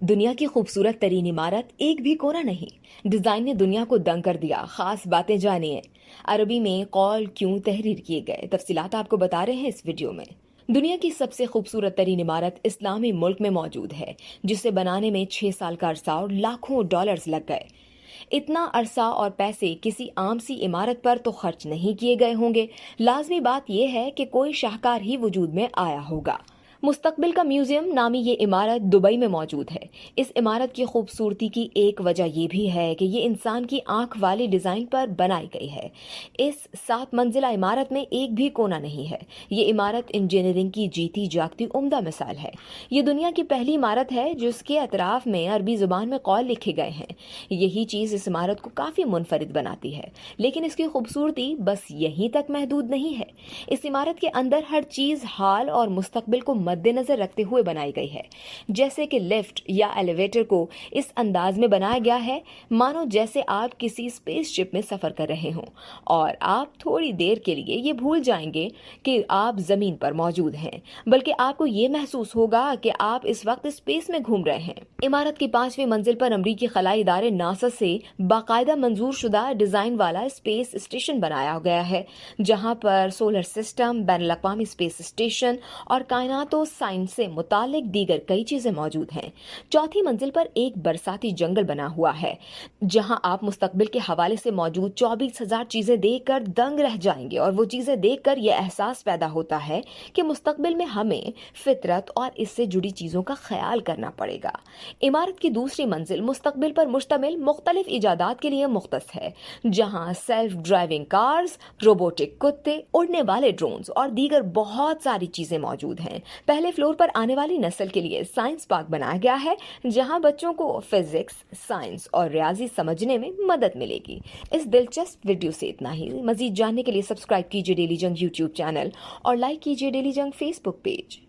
दुनिया की खूबसूरत तरीन इमारत एक भी कोना नहीं। डिजाइन ने दुनिया को दंग कर दिया। खास बातें जानिए। अरबी में कौल क्यों तहरीर किए गए, तफसीलात आपको बता रहे हैं इस वीडियो में। दुनिया की सबसे खूबसूरत तरीन इमारत इस्लामी मुल्क में मौजूद है, जिसे बनाने में 6 साल का अरसा और लाखों डॉलर्स लग गए। इतना अरसा और पैसे किसी आम सी इमारत पर तो खर्च नहीं किए गए होंगे। लाजमी बात यह है कि कोई शाहकार ही वजूद में आया होगा। मुस्तकबिल का म्यूजियम नामी ये इमारत दुबई में मौजूद है। इस इमारत की खूबसूरती की एक वजह यह भी है कि ये इंसान की आंख वाली डिजाइन पर बनाई गई है। इस 7 मंजिला इमारत में एक भी कोना नहीं है। ये इमारत इंजीनियरिंग की जीती जागती उम्दा मिसाल है। ये दुनिया की पहली इमारत है जिसके अतराफ में अरबी जुबान में कौल लिखे गए हैं। यही चीज इस इमारत को काफी मुनफरिद बनाती है। लेकिन इसकी खूबसूरती बस यहीं तक महदूद नहीं है। इस इमारत के अंदर हर चीज हाल और मुस्तकबिल को मद्देनजर रखते हुए बनाई गई है। जैसे कि लिफ्ट या एलिवेटर को इस अंदाज में बनाया गया है मानो जैसे आप किसी स्पेसशिप में सफर कर रहे हों और आप थोड़ी देर के लिए ये भूल जाएंगे कि आप जमीन पर मौजूद हैं, बल्कि आपको ये महसूस होगा कि आप इस वक्त स्पेस में घूम रहे हैं। इमारत की 5वीं मंजिल पर अमरीकी खलाई इदारे नासा से बाकायदा मंजूर शुदा डिजाइन वाला स्पेस स्टेशन बनाया गया है, जहां पर सोलर सिस्टम, बैनुल अक़वामी स्पेस स्टेशन और कायनातो साइंस से मुतालिक दीगर कई चीजें मौजूद हैं। 4थी मंजिल पर एक बरसाती जंगल बना हुआ है, जहां आप मुस्तकबिल के हवाले से मौजूद 24,000 चीजें देखकर दंग रह जाएंगे और वो चीजें देखकर यह एहसास पैदा होता है कि मुस्तकबिल में हमें फितरत और इससे जुड़ी चीजों का ख्याल करना पड़ेगा। इमारत की दूसरी मंजिल मुस्तकबिल पर मुश्तमिल मुख्तलिफ इजादात के लिए मुख्तस है, जहां सेल्फ ड्राइविंग कार्स, रोबोटिक कुत्ते, उड़ने वाले ड्रोन्स और दीगर बहुत सारी चीजें मौजूद हैं। पहले फ्लोर पर आने वाली नस्ल के लिए साइंस पार्क बनाया गया है, जहां बच्चों को फिजिक्स, साइंस और रियाजी समझने में मदद मिलेगी। इस दिलचस्प वीडियो से इतना ही। मजीद जानने के लिए सब्सक्राइब कीजिए डेली जंग यूट्यूब चैनल और लाइक कीजिए डेली जंग फेसबुक पेज।